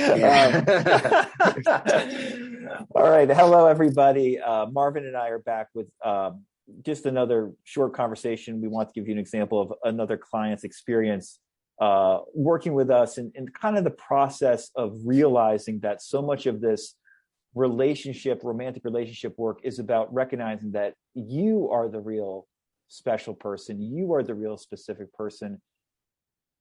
Yeah. All right. Hello, everybody. Marvin and I are back with just another short conversation. We want to give you an example of another client's experience working with us and kind of the process of realizing that so much of this romantic relationship work is about recognizing that you are the real special person. You are the real specific person,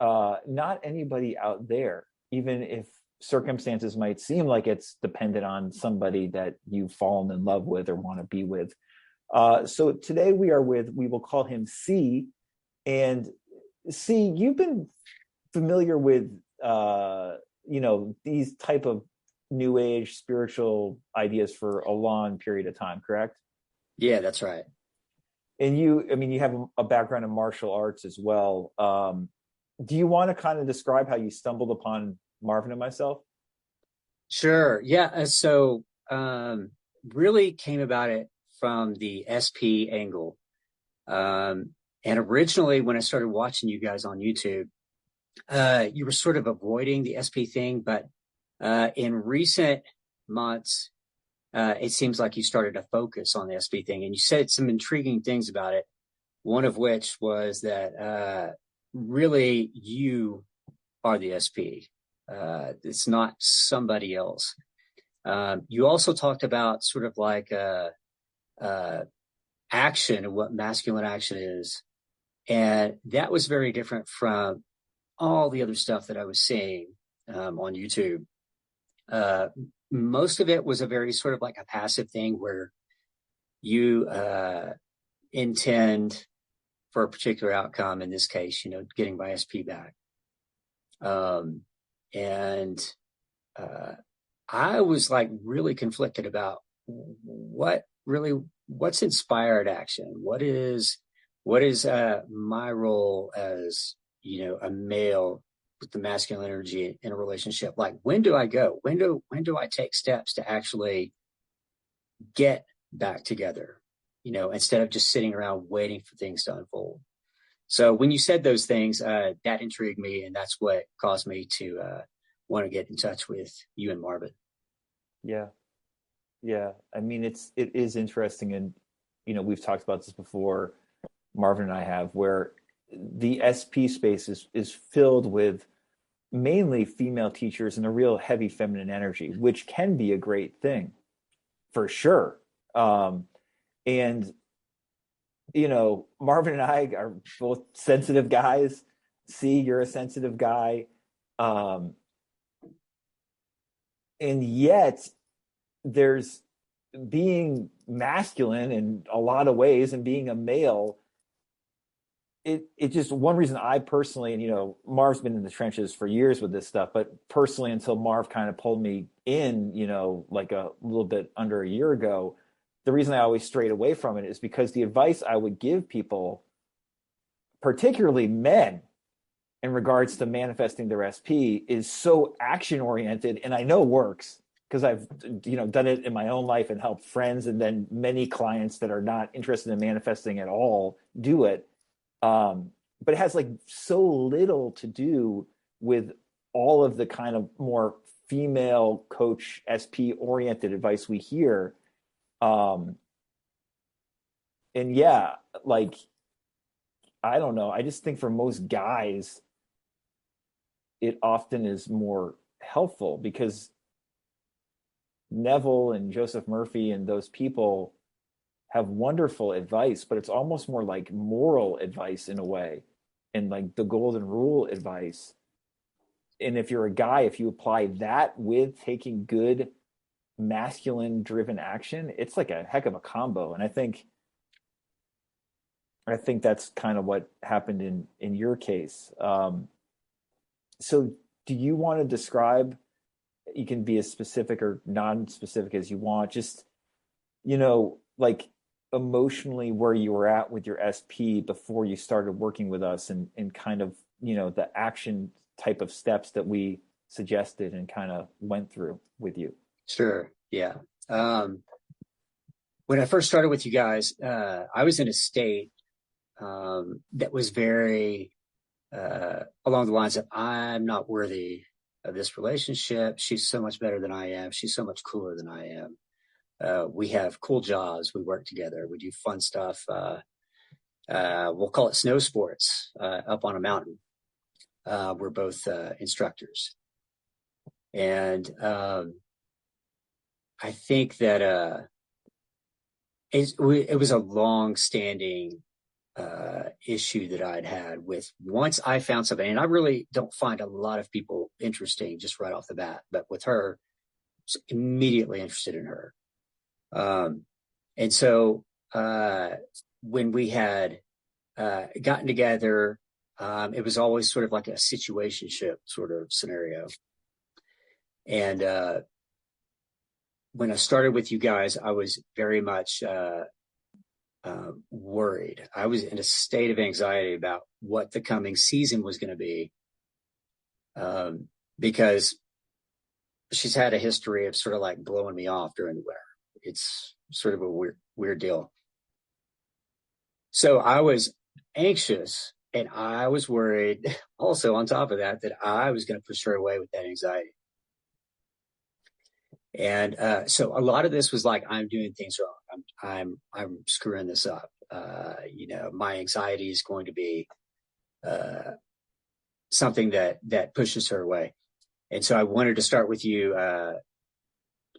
not anybody out there, even if circumstances might seem like it's dependent on somebody that you've fallen in love with or want to be with. So today we will call him C. And C, you've been familiar with, these type of new age spiritual ideas for a long period of time, correct? Yeah, that's right. And you have a background in martial arts as well. Do you want to kind of describe how you stumbled upon Marvin and myself? Sure. Yeah. Really came about it from the SP angle. And originally, when I started watching you guys on YouTube, you were sort of avoiding the SP thing, but in recent months, it seems like you started to focus on the SP thing, and you said some intriguing things about it. One of which was that really you are the SP. It's not somebody else. You also talked about sort of like action and what masculine action is. And that was very different from all the other stuff that I was seeing on YouTube. Most of it was a very sort of like a passive thing where you intend for a particular outcome, in this case, getting my SP back. And I was like really conflicted about what's inspired action. What is my role as, a male with the masculine energy in a relationship? Like, when do I go? When do I take steps to actually get back together, instead of just sitting around waiting for things to unfold? So when you said those things, that intrigued me, and that's what caused me to want to get in touch with you and Marvin. Yeah. Yeah. I mean, it is interesting. And, we've talked about this before, Marvin and I have, where the SP space is filled with mainly female teachers and a real heavy feminine energy, which can be a great thing for sure. And Marvin and I are both sensitive guys. See, you're a sensitive guy. And yet there's being masculine in a lot of ways and being a male. It just, one reason I personally, and Marv's been in the trenches for years with this stuff, but personally, until Marv kind of pulled me in, like a little bit under a year ago, the reason I always strayed away from it is because the advice I would give people, particularly men, in regards to manifesting their SP, is so action oriented, and I know works because I've done it in my own life and helped friends, and then many clients that are not interested in manifesting at all do it. But it has like so little to do with all of the kind of more female coach SP oriented advice we hear. And yeah, like, I don't know. I just think for most guys, it often is more helpful because Neville and Joseph Murphy and those people have wonderful advice, but it's almost more like moral advice in a way, and like the golden rule advice. And if you're a guy, if you apply that with taking good masculine driven action, it's like a heck of a combo. And I think that's kind of what happened in your case. So do you want to describe, you can be as specific or non-specific as you want, just, like emotionally where you were at with your SP before you started working with us, and kind of, the action type of steps that we suggested and kind of went through with you? Sure. Yeah. When I first started with you guys, I was in a state that was very along the lines of, I'm not worthy of this relationship. She's so much better than I am. She's so much cooler than I am. We have cool jobs. We work together. We do fun stuff. We'll call it snow sports up on a mountain. We're both instructors. And I think that it was a long-standing issue that I'd had with, once I found something, and I really don't find a lot of people interesting just right off the bat, but with her, I was immediately interested in her. And so when we had gotten together, it was always sort of like a situationship sort of scenario. And when I started with you guys, I was very much worried. I was in a state of anxiety about what the coming season was going to be, because she's had a history of sort of like blowing me off during the winter. It's sort of a weird deal. So I was anxious, and I was worried also on top of that I was going to push her away with that anxiety. And so a lot of this was like, I'm doing things wrong. I'm screwing this up. My anxiety is going to be something that pushes her away. And so I wanted to start with you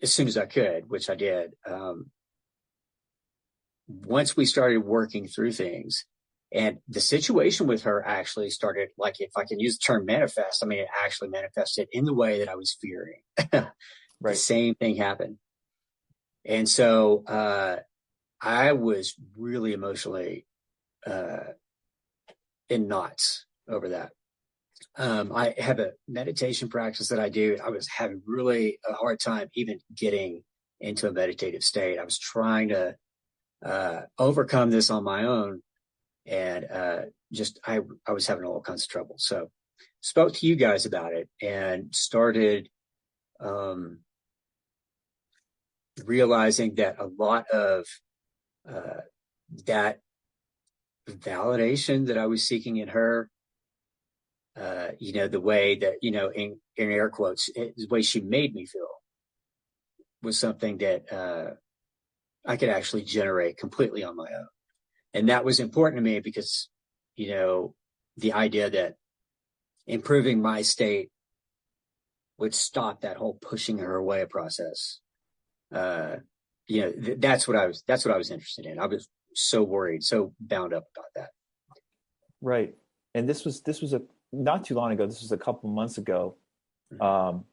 as soon as I could, which I did. Once we started working through things, and the situation with her actually started, like, if I can use the term manifest, I mean, it actually manifested in the way that I was fearing. Right. The same thing happened. And so I was really emotionally in knots over that. I have a meditation practice that I do. I was having really a hard time even getting into a meditative state. I was trying to overcome this on my own, and I was having all kinds of trouble. So spoke to you guys about it and started realizing that a lot of that validation that I was seeking in her, the way that, in air quotes, the way she made me feel was something that I could actually generate completely on my own. And that was important to me because, the idea that improving my state would stop that whole pushing her away process. That's what I was interested in. I was so worried, so bound up about that. Right. And this was not too long ago. This was a couple months ago. And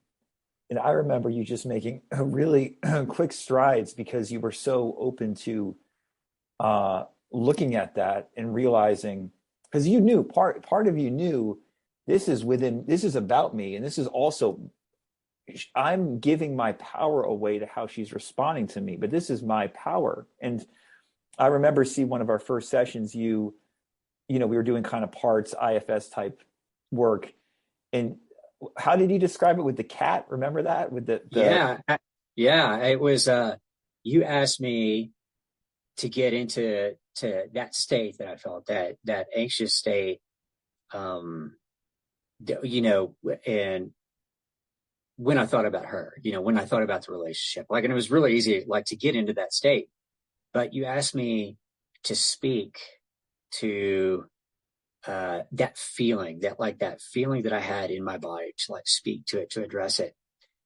I remember you just making really quick strides because you were so open to looking at that and realizing, because you knew part of you knew this is about me, and this is also, I'm giving my power away to how she's responding to me, but this is my power. And I remember one of our first sessions, we were doing kind of parts IFS type work. And how did you describe it with the cat? Remember that with the yeah, it was, you asked me to get into that state that I felt, that anxious state, and when I thought about her, when I thought about the relationship, and it was really easy, to get into that state. But you asked me to speak to that feeling that I had in my body, to speak to it, to address it.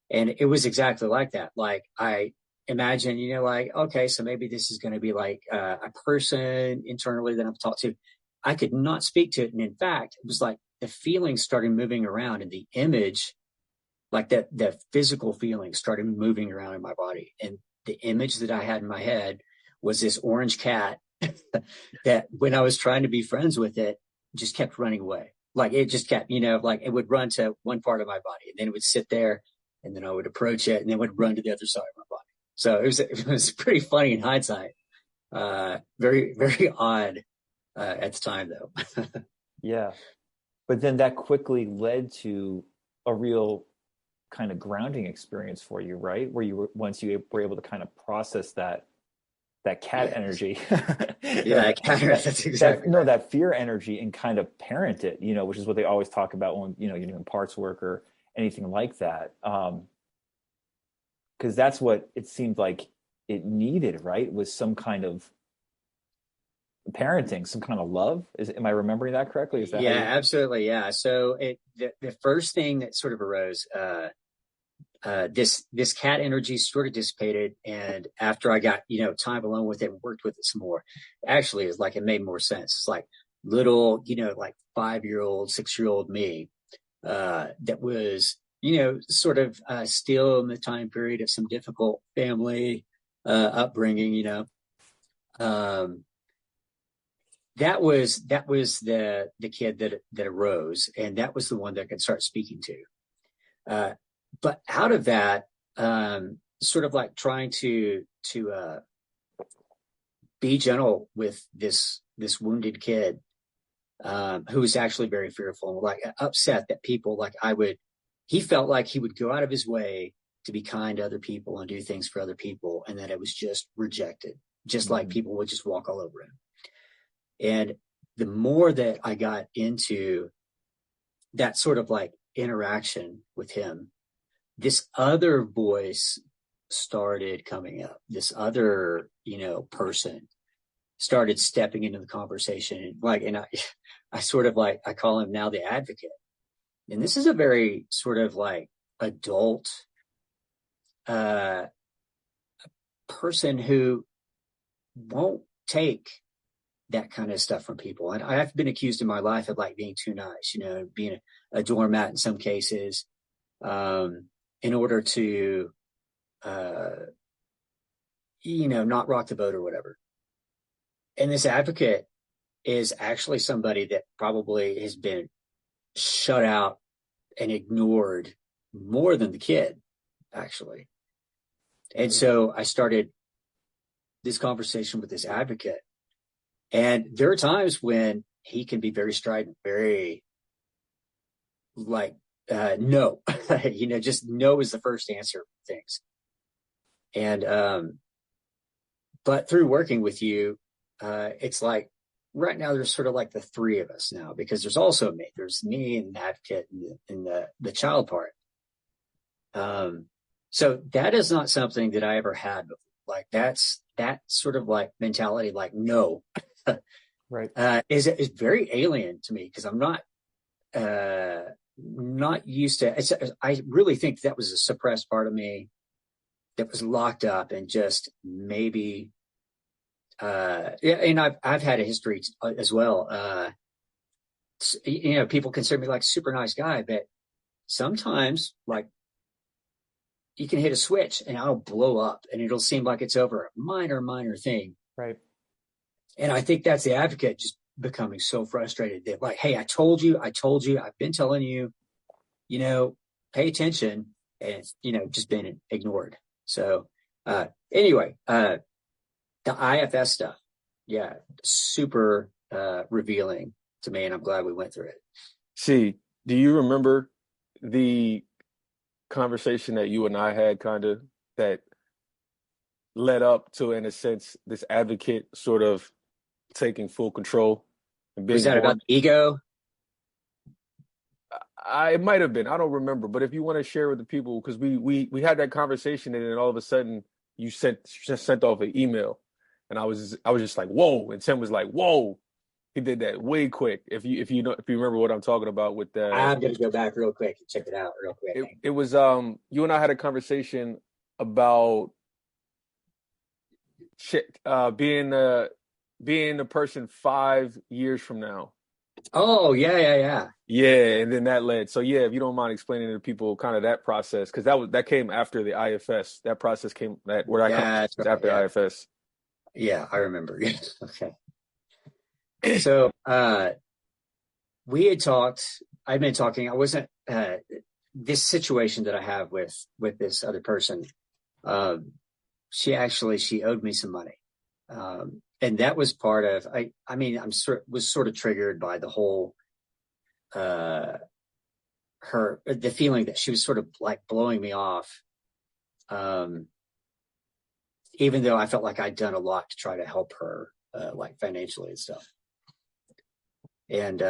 And it was exactly like that. I imagine, okay, so maybe this is going to be a person internally that I'm talking to. I could not speak to it. And in fact, it was like the feeling started moving around, and the image, the physical feeling started moving around in my body. And the image that I had in my head was this orange cat that, when I was trying to be friends with it, just kept running away. It just kept, it would run to one part of my body, and then it would sit there, and then I would approach it, and then it would run to the other side of my body. So it was pretty funny in hindsight. Very, very odd at the time, though. Yeah. But then that quickly led to a real kind of grounding experience for you, right? Where once you were able to kind of process that cat energy. Yeah, that's exactly right. That fear energy, and kind of parent it, which is what they always talk about when, you're doing parts work anything like that. Because that's what it seemed like it needed, right? Was some kind of parenting, some kind of love. Am I remembering that correctly? Is that how Yeah, you? absolutely. Yeah. So the first thing that sort of arose, this cat energy sort of dissipated, and after I got time alone with it and worked with it some more, actually it's like it made more sense. It's like little like 5-year-old 6-year-old me, that was sort of still in the time period of some difficult family upbringing. Um, that was the kid that arose, and that was the one that I could start speaking to. But out of that, sort of like trying to be gentle with this wounded kid, who was actually very fearful and like upset that people like I would. He felt like he would go out of his way to be kind to other people and do things for other people, and that it was just rejected, just like Mm-hmm. people would just walk all over him. And the more that I got into that sort of like interaction with him, this other voice started coming up. This other, person started stepping into the conversation. I sort of like, I call him now the advocate. And this is a very sort of like adult, uh, person who won't take that kind of stuff from people. And I've been accused in my life of like being too nice, being a doormat in some cases, in order to, uh, not rock the boat or whatever. And this advocate is actually somebody that probably has been shut out and ignored more than the kid, actually. And so I started this conversation with this advocate. And there are times when he can be very strident, very like, no, just no is the first answer for things. And, but through working with you, it's like right now there's sort of like the three of us now, because there's also me. There's me and the advocate and the child part. So that is not something that I ever had before. Like that's that sort of like mentality, like no, Right. is very alien to me because I'm not used to. I really think that was a suppressed part of me that was locked up and just maybe. Yeah, and I've had a history as well. People consider me like a super nice guy, but sometimes like you can hit a switch and I'll blow up and it'll seem like it's over a minor thing. Right. And I think that's the advocate just becoming so frustrated that like, hey, I told you, I've been telling you, pay attention, and just been ignored. So anyway, the IFS stuff, yeah, super revealing to me, and I'm glad we went through it. See, do you remember the conversation that you and I had kind of that led up to, in a sense, this advocate sort of taking full control and Was being that about born? the ego? It might have been. I don't remember. But if you want to share with the people, because we had that conversation, and then all of a sudden you sent off an email, and I was just like, whoa, and Tim was like, whoa. He did that way quick. If you remember what I'm talking about with the I'm gonna go back real quick and check it out real quick. it was you and I had a conversation about being a person 5 years from now. Oh yeah. Yeah, and then that led. So yeah, if you don't mind explaining to people kind of that process, because that came after the IFS. That process came that where that Yeah, comes that's right. after Yeah, IFS. yeah, I remember. Yeah. Okay. So we had talked. I've been talking. I wasn't this situation that I have with this other person. Um, she owed me some money, and that was part of. I mean, was sort of triggered by the whole uh the feeling that she was sort of like blowing me off, um, even though I felt like I'd done a lot to try to help her, like financially and stuff. And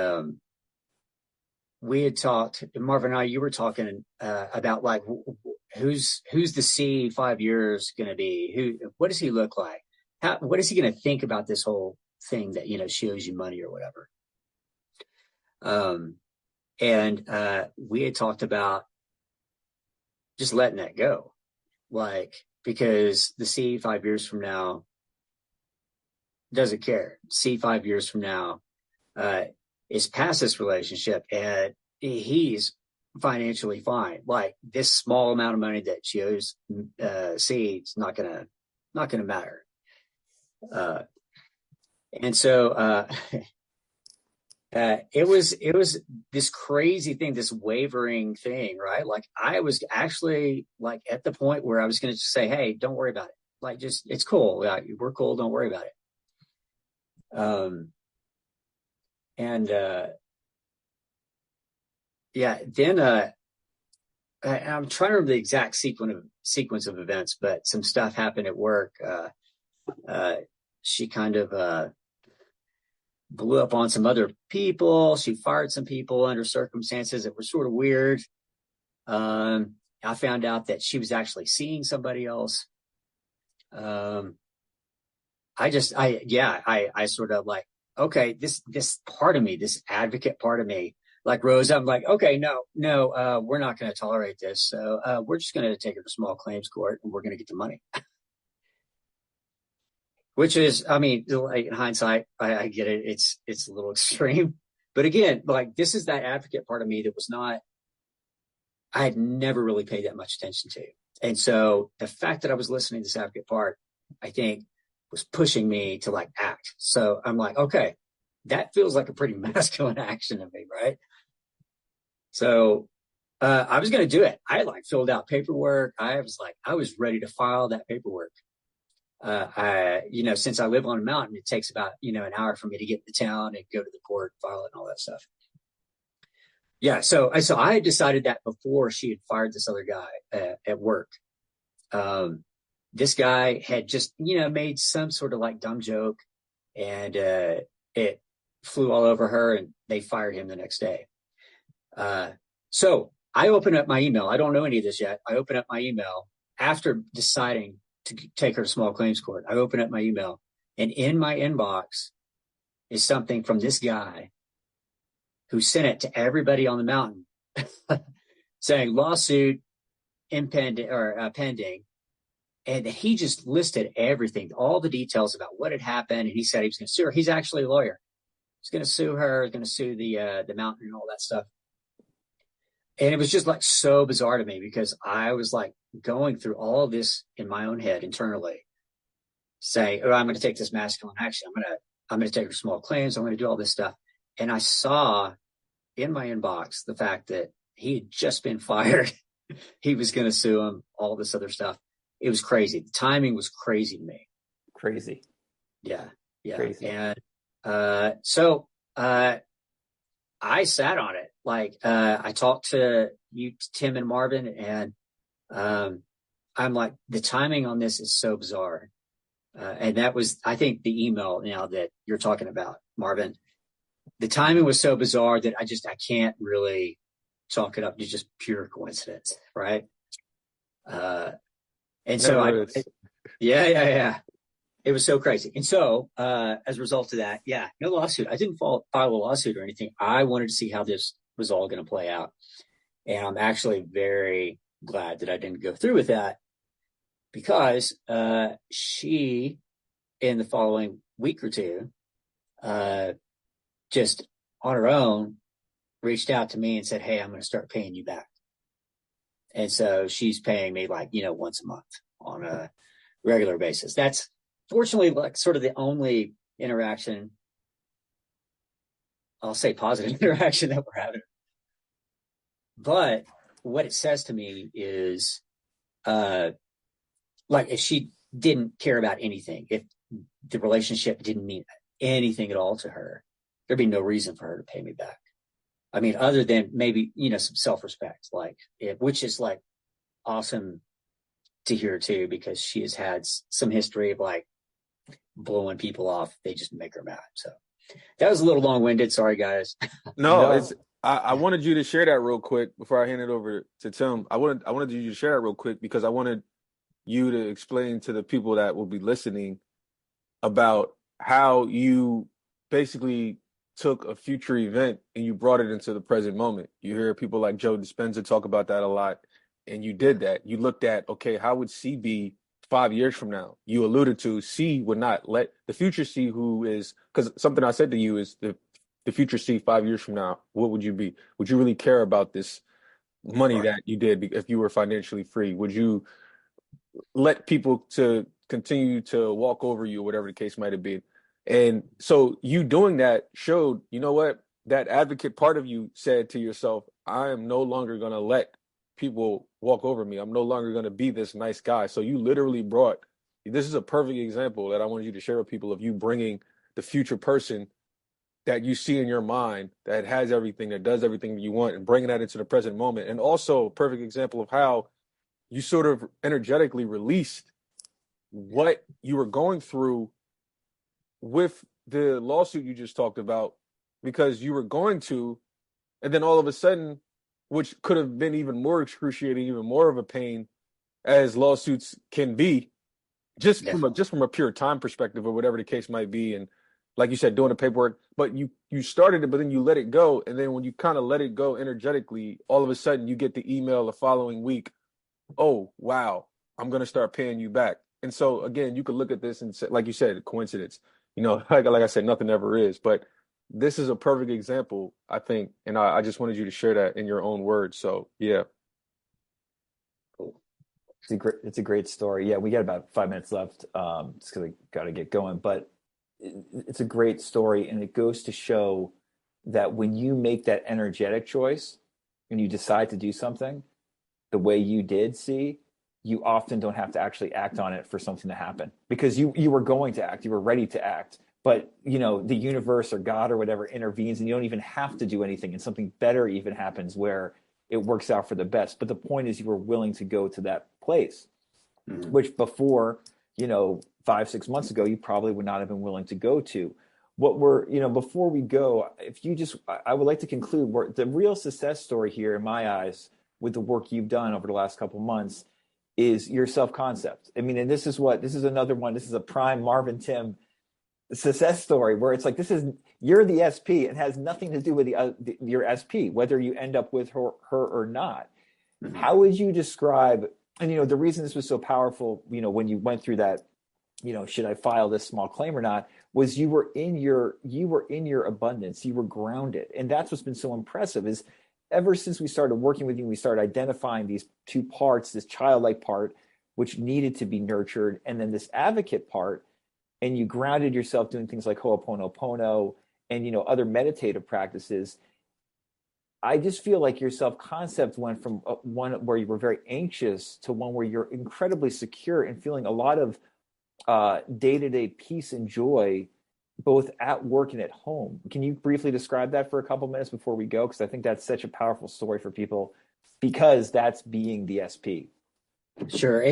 we had talked, Marvin and I, you were talking about like who's the C 5 years going to be? What does he look like? What is he going to think about this whole thing that, she owes you money or whatever? And we had talked about just letting that go, like, because the C 5 years from now doesn't care. C 5 years from now is past this relationship, and he's financially fine. Like, this small amount of money that she owes C, it's not gonna matter. And so it was this crazy thing, this wavering thing, right? Like, I was actually like at the point where I was going to just say, hey, don't worry about it. Like, just, it's cool. We're cool. Don't worry about it. And yeah, then I'm trying to remember the exact sequence of events, but some stuff happened at work. She kind of blew up on some other people. She fired some people under circumstances that were sort of weird. I found out that she was actually seeing somebody else. I sort of like, okay, this part of me, this advocate part of me, like, rose up. I'm like, okay, no, we're not going to tolerate this. So we're just going to take her to small claims court, and we're going to get the money. Which is, I mean, like, in hindsight, I get it. It's a little extreme, but again, like, this is that advocate part of me that was not, I had never really paid that much attention to. And so the fact that I was listening to this advocate part, I think, was pushing me to like act. So I'm like, okay, that feels like a pretty masculine action to me, right? So I was going to do it. I like filled out paperwork. I was ready to file that paperwork. Since I live on a mountain, it takes about, an hour for me to get to town and go to the court, file it, and all that stuff. Yeah. So I had decided that before she had fired this other guy at work. This guy had just, made some sort of like dumb joke, and it flew all over her, and they fired him the next day. So I open up my email. I don't know any of this yet. I open up my email after deciding to take her to small claims court. I open up my email, and in my inbox is something from this guy who sent it to everybody on the mountain saying lawsuit impending or pending. And he just listed everything, all the details about what had happened. And he said he was going to sue her. He's actually a lawyer. He's going to sue her, going to sue the mountain and all that stuff. And it was just like so bizarre to me, because I was like going through all of this in my own head internally, saying, oh, I'm going to take this masculine action. I'm going to take her small claims. I'm going to do all this stuff. And I saw in my inbox the fact that he had just been fired. He was going to sue him, all this other stuff. It was crazy. The timing was crazy to me. Crazy. Yeah. Crazy. And so I sat on it. Like, I talked to you, Tim and Marvin, and I'm like, the timing on this is so bizarre. And that was, I think, the email now that you're talking about, Marvin. The timing was so bizarre that I can't really chalk it up to just pure coincidence, right? And so yeah. It was so crazy. And so as a result of that, no lawsuit. I didn't file a lawsuit or anything. I wanted to see how this was all going to play out. And I'm actually very glad that I didn't go through with that, because she, in the following week or two, just on her own, reached out to me and said, hey, I'm going to start paying you back. And so she's paying me like, once a month on a regular basis. That's fortunately like sort of the only interaction, I'll say positive interaction, that we're having. But what it says to me is, like, if she didn't care about anything, if the relationship didn't mean anything at all to her, there'd be no reason for her to pay me back. I mean, other than maybe, some self-respect, like, which is like awesome to hear too, because she has had some history of like blowing people off. They just make her mad. So that was a little long-winded. Sorry, guys. No, I wanted you to share that real quick before I hand it over to Tim. I wanted you to share that real quick because I wanted you to explain to the people that will be listening about how you basically took a future event and you brought it into the present moment. You hear people like Joe Dispenza talk about that a lot, and you did that. You looked at, okay, how would C be 5 years from now? You alluded to C would not let the future C, who is, because something I said to you is the future C 5 years from now, what would you be? Would you really care about this money Right. that you did if you were financially free? Would you let people to continue to walk over you, whatever the case might have been? And so you doing that showed, you know what, that advocate part of you said to yourself, I am no longer going to let people walk over me. I'm no longer going to be this nice guy. So you literally brought, this is a perfect example that I wanted you to share with people of you bringing the future person that you see in your mind that has everything, that does everything that you want, and bringing that into the present moment. And also a perfect example of how you sort of energetically released what you were going through with the lawsuit you just talked about, because you were going to, and then all of a sudden, which could have been even more excruciating, even more of a pain, as lawsuits can be, just from a pure time perspective or whatever the case might be. And like you said, doing the paperwork, but you started it, but then you let it go. And then when you kind of let it go energetically, all of a sudden you get the email the following week, oh, wow, I'm going to start paying you back. And so, again, you could look at this and say, like you said, coincidence. You know, like I said, nothing ever is. But this is a perfect example, I think. And I just wanted you to share that in your own words. So, yeah. Cool. It's a great story. Yeah, we got about 5 minutes left, just because I got to get going. But it's a great story, and it goes to show that when you make that energetic choice and you decide to do something the way you did, see, you often don't have to actually act on it for something to happen, because you were going to act, you were ready to act. But the universe or God or whatever intervenes, and you don't even have to do anything, and something better even happens where it works out for the best. But the point is, you were willing to go to that place, which before, 5-6 months ago, you probably would not have been willing to go to. Before we go, I would like to conclude where the real success story here, in my eyes, with the work you've done over the last couple of months, is your self-concept. I mean, and this is another one. This is a prime Marvin Tim success story, where it's like, you're the SP. It has nothing to do with your SP, whether you end up with her or not. Mm-hmm. How would you describe, and the reason this was so powerful, when you went through that, should I file this small claim or not, was you were in your abundance, you were grounded. And that's what's been so impressive, is ever since we started working with you, we started identifying these two parts, this childlike part, which needed to be nurtured, and then this advocate part, and you grounded yourself doing things like Ho'oponopono and other meditative practices. I just feel like your self-concept went from one where you were very anxious to one where you're incredibly secure and feeling a lot of day-to-day peace and joy, both at work and at home. Can you briefly describe that for a couple minutes before we go? Because I think that's such a powerful story for people, because that's being the SP. Sure.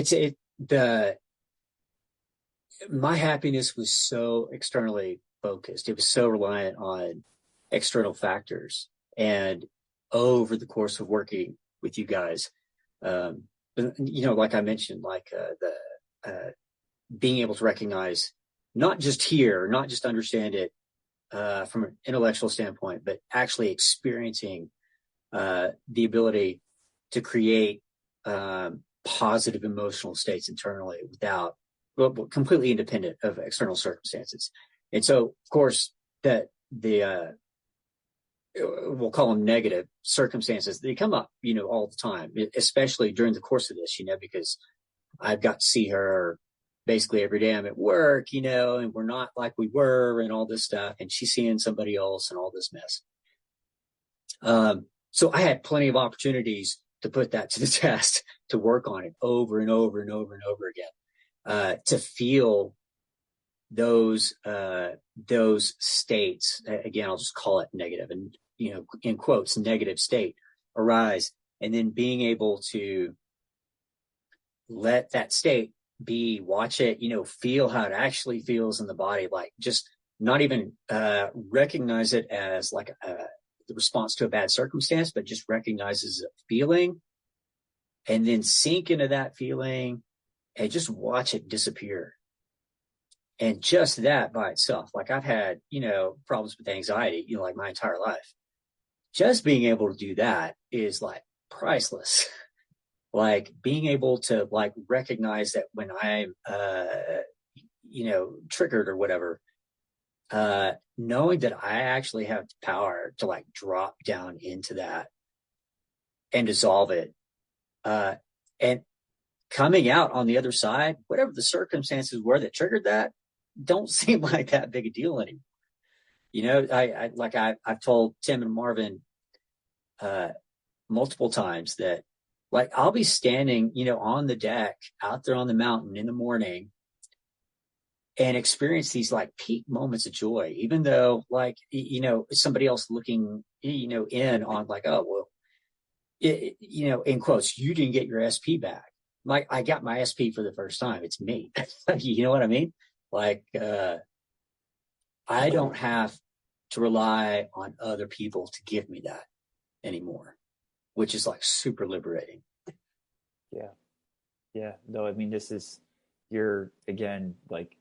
My happiness was so externally focused. It was so reliant on external factors. And over the course of working with you guys, like I mentioned, being able to recognize, not just understand it from an intellectual standpoint, but actually experiencing the ability to create positive emotional states internally completely independent of external circumstances. And so, of course, that we'll call them negative circumstances, they come up, all the time, especially during the course of this, because I've got to see her basically every day I'm at work, and we're not like we were and all this stuff. And she's seeing somebody else and all this mess. So I had plenty of opportunities to put that to the test, to work on it over and over and over and over again, to feel those states. Again, I'll just call it negative, and, in quotes, negative state arise, and then being able to let that state watch it, feel how it actually feels in the body, like just not even recognize it as like the response to a bad circumstance, but just recognizes a feeling and then sink into that feeling and just watch it disappear. And just that by itself, like I've had, problems with anxiety, like my entire life. Just being able to do that is like priceless. Like being able to like recognize that when I'm, triggered or whatever, knowing that I actually have the power to like drop down into that and dissolve it. And coming out on the other side, whatever the circumstances were that triggered that, don't seem like that big a deal anymore. I've told Tim and Marvin multiple times that like I'll be standing, on the deck out there on the mountain in the morning and experience these like peak moments of joy, even though like, somebody else looking, in on like, oh, well, in quotes, you didn't get your SP back. Like I got my SP for the first time. It's me. You know what I mean? Like, I don't have to rely on other people to give me that anymore, which is like super liberating. Yeah. Yeah. No, I mean, you're again, like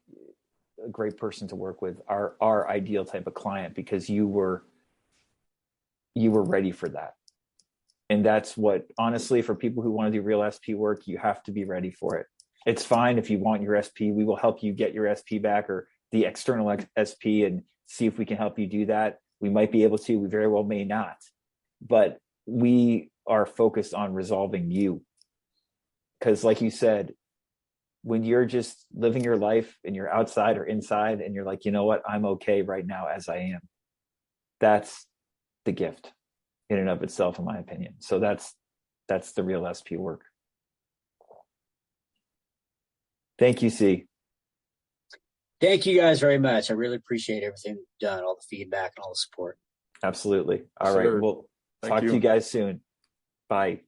a great person to work with, our ideal type of client, because you were ready for that. And that's what, honestly, for people who want to do real SP work, you have to be ready for it. It's fine if you want your SP, we will help you get your SP back, or the external SP, and see if we can help you do that. We might be able to, we very well may not, but we are focused on resolving you. Because like you said, when you're just living your life and you're outside or inside and you're like, you know what, I'm okay right now as I am. That's the gift in and of itself, in my opinion. So that's the real SP work. Thank you, C. Thank you guys very much. I really appreciate everything you've done, all the feedback and all the support. Absolutely. All Sure. right. We'll Thank talk you. to you guys soon. Bye.